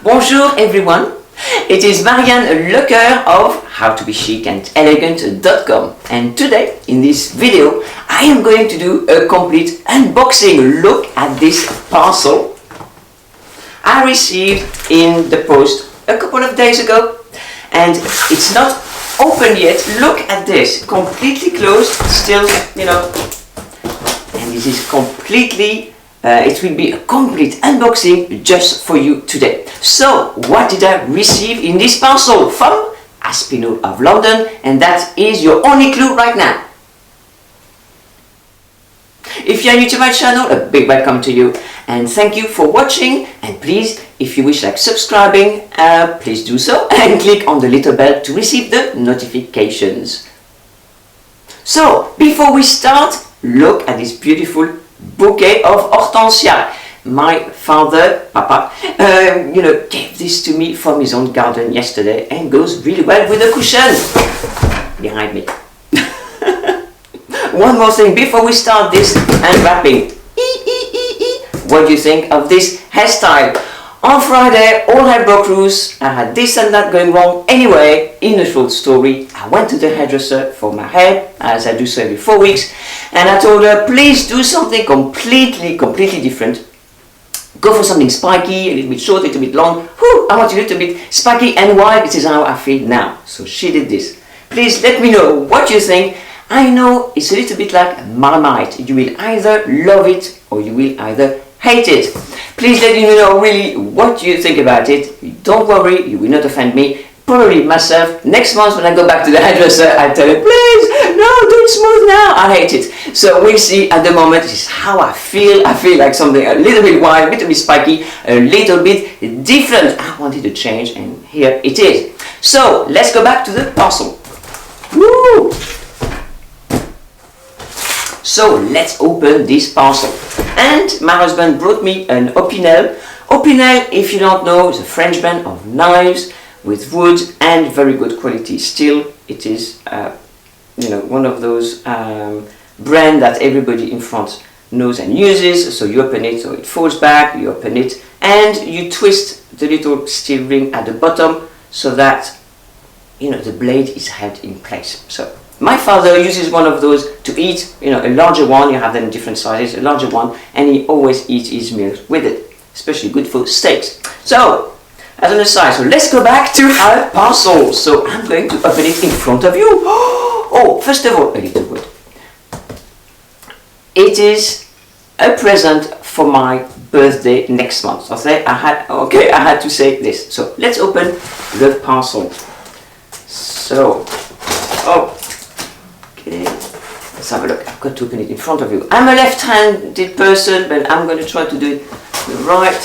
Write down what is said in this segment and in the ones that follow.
Bonjour everyone, it is Marianne Lecoeur of howtobechicandelegant.com, and today in this video I am going to do a complete unboxing. Look at this parcel I received in the post a couple of days ago, and it's not open yet. Look at this, completely closed, still, and this is completely it will be a complete unboxing just for you today. So, what did I receive in this parcel from Aspinal of London? And that is your only clue right now. If you are new to my channel, a big welcome to you and thank you for watching. And please, if you wish like subscribing, please do so and click on the little bell to receive the notifications. So, before we start, look at this beautiful bouquet of hortensia. My father, Papa, gave this to me from his own garden yesterday and goes really well with the cushion behind me. One more thing before we start this unwrapping. What do you think of this hairstyle? On Friday, all hell broke loose. I had this and that going wrong. Anyway, in a short story, I went to the hairdresser for my hair, as I do so every 4 weeks, and I told her, please do something completely different. Go for something spiky, a little bit short, a little bit long. I want a little bit spiky and wide. This is how I feel now. So she did this. Please let me know what you think. I know it's a little bit like Marmite. You will either love it or you will either hate it. Please let me know really what you think about it. Don't worry, you will not offend me. Probably myself. Next month when I go back to the hairdresser, I tell her, please, no, do it smooth now. I hate it. So we'll see. At the moment, this is how I feel. I feel like something a little bit wild, a little bit spiky, a little bit different. I wanted to change, and here it is. So let's go back to the parcel. Woo! So let's open this parcel. And my husband brought me an Opinel. Opinel, if you don't know, is a French brand of knives with wood and very good quality. Still, it is one of those brands that everybody in France knows and uses. So you open it, so it folds back, you open it, and you twist the little steel ring at the bottom so that the blade is held in place. So my father uses one of those to eat, a larger one. You have them in different sizes, a larger one, and he always eats his meals with it, especially good for steaks. So, as an aside, so let's go back to our parcel. So I'm going to open it in front of you. Oh, first of all, a little wood. It is a present for my birthday next month. I had to say this. So let's open the parcel. So, okay, let's have a look. I've got to open it in front of you. I'm a left-handed person, but I'm going to try to do it the right.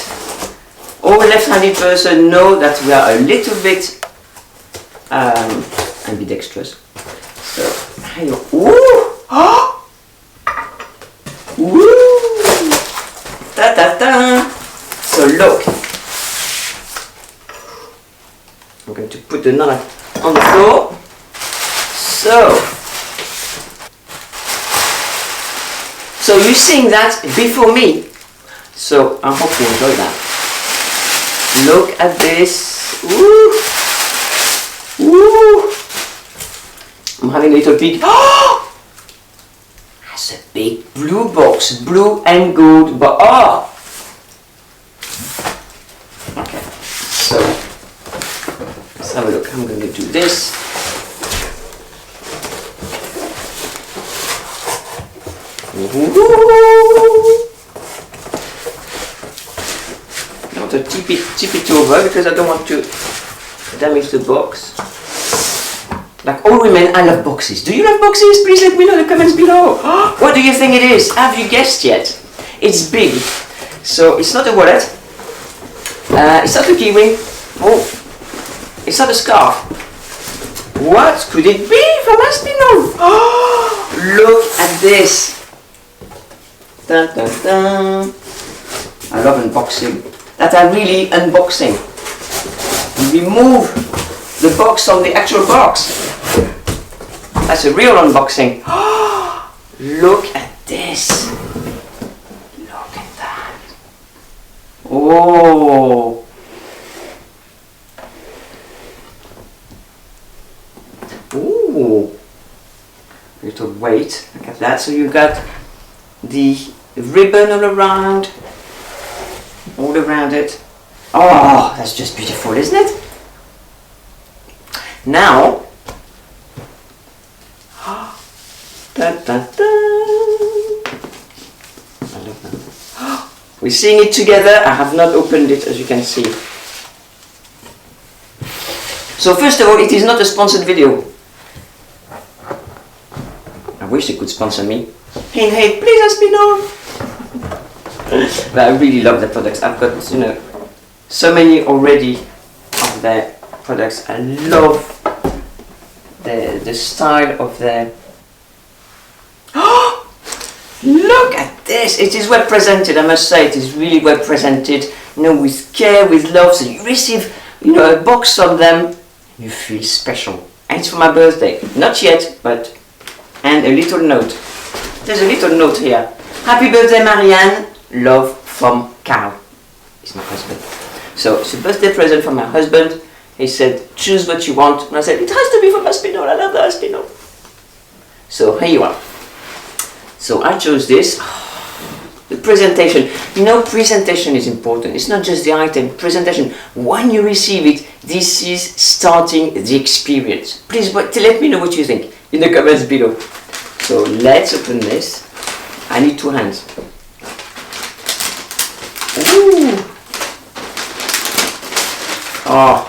All left-handed person know that we are a little bit ambidextrous. So, here. Ooh! Oh! Woo! Ta ta ta! So look, I'm going to put the knife on the floor. So you're seeing that before me. So I hope you enjoy that. Look at this. Woo! Woo! I'm having a little peek. Oh! That's a big blue box, blue and gold. But okay. So let's have a look. I'm going to do this. I want to tip it over because I don't want to damage the box. Like all women, I love boxes. Do you love boxes? Please let me know in the comments below. What do you think it is? Have you guessed yet? It's big. So it's not a wallet. It's not a keyring. Oh, it's not a scarf. What could it be from Aspinal? Look at this. Dun, dun, dun. I love unboxing. That are really unboxing. Remove the box from the actual box. That's a real unboxing. Look at this. Look at that. Oh, that. So you got the ribbon all around it. Oh, that's just beautiful, isn't it? Now, da, da, da. I love that. We're seeing it together. I have not opened it, as you can see. So first of all, it is not a sponsored video. I wish they could sponsor me. Hey, please Aspinal. But I really love the products. I've got, so many already of their products. I love the style of their. Look at this! It is well presented. I must say, it is really well presented. With care, with love. So you receive, a box from them. You feel special. And it's for my birthday. Not yet, but. And a little note. There's a little note here. Happy birthday, Marianne. Love from Carl. He's my husband. So it's a birthday present from my husband. He said, choose what you want. And I said, it has to be from Aspinal. I love the Aspinal. So here you are. So I chose this. The presentation. Presentation is important. It's not just the item. Presentation. When you receive it, this is starting the experience. Please let me know what you think in the comments below. So let's open this. I need 2 hands. Ooh. Oh,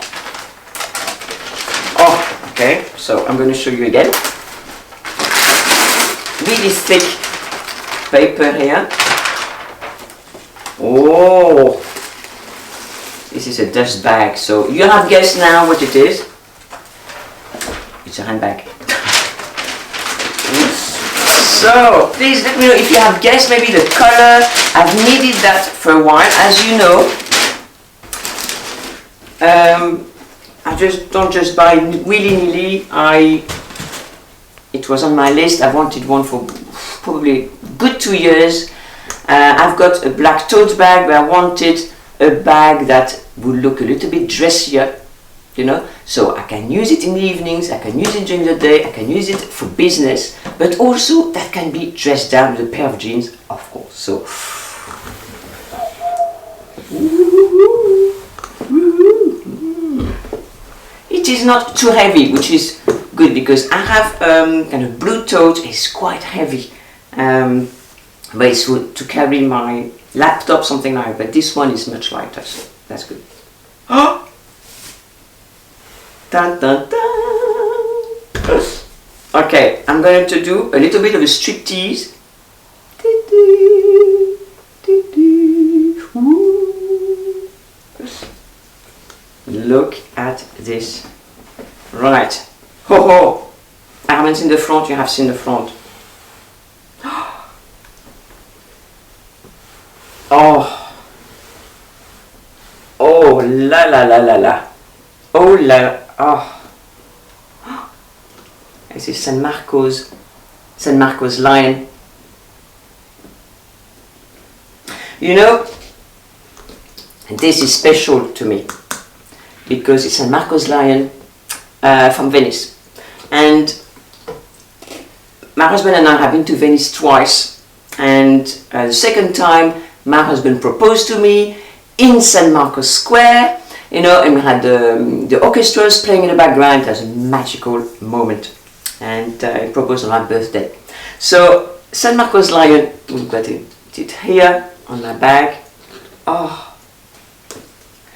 okay. So I'm going to show you again. Really thick paper here. Oh, this is a dust bag. So you have guessed now what it is. It's a handbag. So please let me know if you have guessed maybe the color. I've needed that for a while, as you know. I just don't just buy willy-nilly. It was on my list. I wanted one for probably good 2 years. I've got a black tote bag, but I wanted a bag that would look a little bit dressier, so I can use it in the evenings, I can use it during the day, I can use it for business, but also that can be dressed down with a pair of jeans, of course. So it is not too heavy, which is good because I have kind of blue tote. It's quite heavy, but it's to carry my laptop, something like that. But this one is much lighter, so that's good. Oh! Dun, dun, dun. Okay, I'm going to do a little bit of a striptease. Look at this. Right. Ho ho! I haven't seen the front, you have seen the front. Oh. Oh la la la la la. Oh la. Oh. This is San Marcos lion. This is special to me because it's San Marcos lion from Venice, and my husband and I have been to Venice twice, and the second time my husband proposed to me in San Marcos Square, and we had the orchestras playing in the background. It was a magical moment, and he proposed on my birthday. So San Marcos lion, we've got it here on my bag. Oh,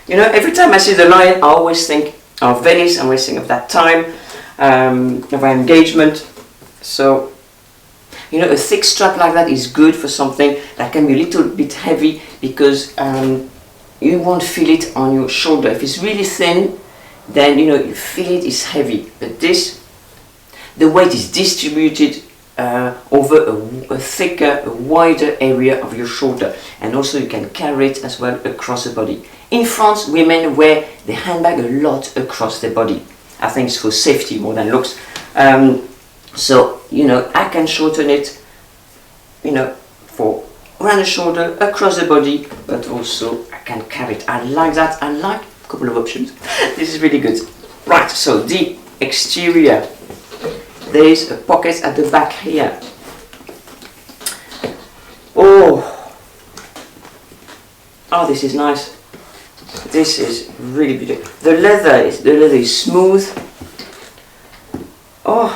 every time I see the lion, I always think of Venice. I always think of that time of our engagement. So a thick strap like that is good for something that can be a little bit heavy, because you won't feel it on your shoulder. If it's really thin, then you feel it is heavy. But this, the weight is distributed over a thicker, a wider area of your shoulder, and also you can carry it as well across the body. In France, women wear the handbag a lot across their body. I think it's for safety more than looks. So I can shorten it, for around the shoulder, across the body, but also I can carry it. I like that. I like a couple of options. This is really good. Right, so the exterior, there is a pocket at the back here. Oh, this is nice. This is really beautiful. The leather is smooth. Oh.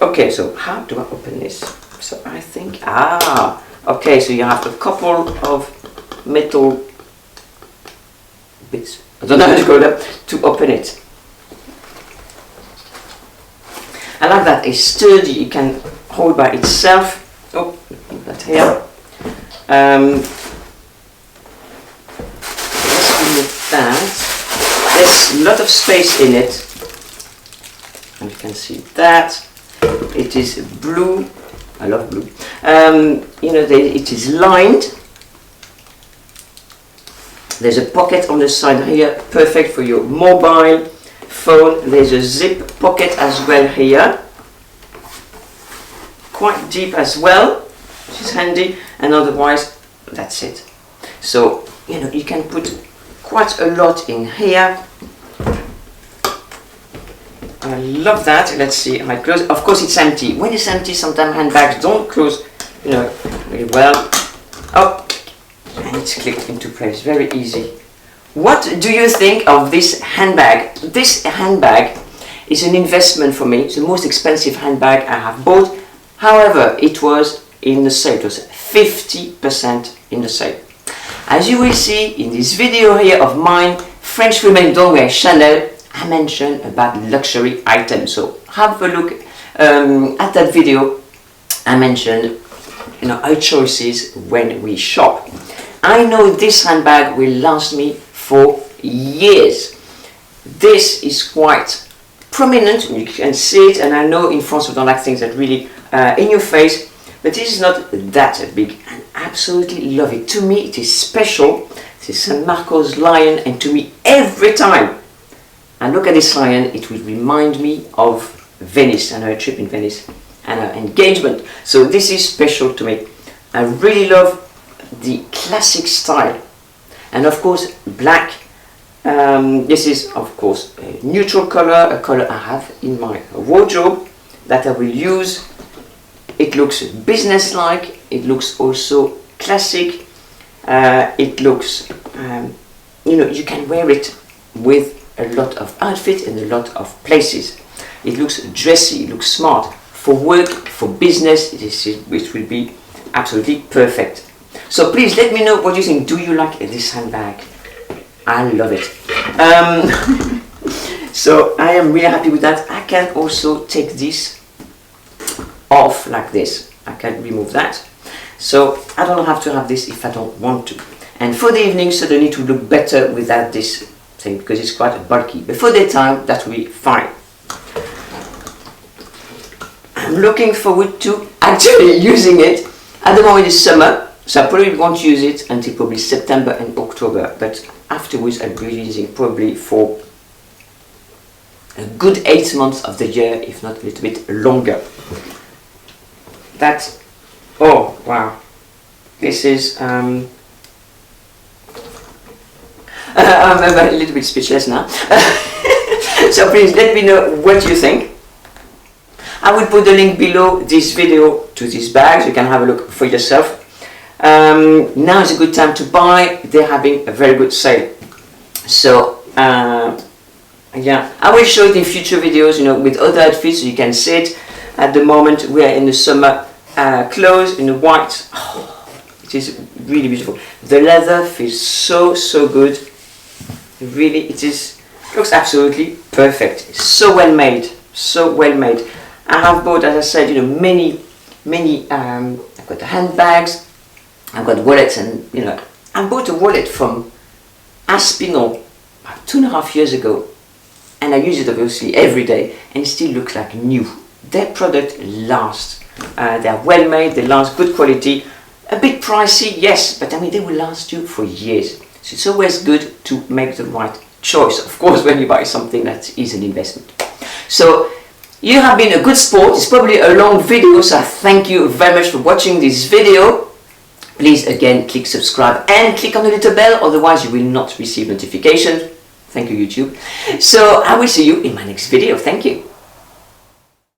Okay, so how do I open this? So I think, okay, so you have a couple of metal bits, I don't know how to call them, to open it. I like that it's sturdy, it can hold by itself. Oh, put that here. Let's remove that. There's a lot of space in it. And you can see that. It is blue. I love blue. You know, it is lined. There's a pocket on the side here, perfect for your mobile phone. There's a zip pocket as well here. Quite deep as well, which is handy, and otherwise that's it. So you know, you can put quite a lot in here. I love that. Let's see how it closes. Of course it's empty. When it's empty, sometimes handbags don't close, you know, really well. Oh, and it's clicked into place, very easy. What do you think of this handbag? This handbag is an investment for me. It's the most expensive handbag I have bought. However, it was in the sale. It was 50% in the sale. As you will see in this video here of mine, French women don't wear Chanel, I mentioned about luxury items. So have a look at that video. I mentioned, you know, our choices when we shop. I know this handbag will last me for years. This is quite prominent, you can see it, and I know in France we don't like things that really in your face, but this is not that big, and I absolutely love it. To me it is special. This is St. Marco's lion, and to me every time I look at this lion it will remind me of Venice and our trip in Venice and our engagement. So this is special to me. I really love the classic style, and of course black. This is of course a neutral color, a color I have in my wardrobe that I will use. It looks business-like, it looks also classic, it looks, you know, you can wear it with a lot of outfits in a lot of places. It looks dressy, it looks smart. For work, for business, it will be absolutely perfect. So please let me know what you think. Do you like this handbag? I love it. So I am really happy with that. I can also take this off like this. I can remove that. So I don't have to have this if I don't want to. And for the evening, so they need to look better without this thing because it's quite bulky. But for daytime, that will be fine. I'm looking forward to actually using it. At the moment it's summer, so I probably won't use it until probably September and October. But afterwards I'll be using probably for a good 8 months of the year, if not a little bit longer. That, oh wow, this is I'm a little bit speechless now. So please let me know what you think. I will put the link below this video to these bags. You can have a look for yourself. Now is a good time to buy. They're having a very good sale. So yeah, I will show it in future videos, you know, with other outfits so you can see it. At the moment we are in the summer clothes in the white. Oh, it is really beautiful. The leather feels so good. Really, it looks absolutely perfect. It's so well made, so well made. I have bought, as I said, you know, many I've got handbags, I've got wallets, and you know, I bought a wallet from Aspinal about 2.5 years ago, and I use it obviously every day, and it still looks like new. Their product lasts. They're well made, they last, good quality, a bit pricey, yes, but I mean they will last you for years. So it's always good to make the right choice, of course, when you buy something that is an investment. So you have been a good sport. It's probably a long video, so I thank you very much for watching this video. Please again click subscribe and click on the little bell, otherwise you will not receive notifications. Thank you, YouTube. So I will see you in my next video. Thank you.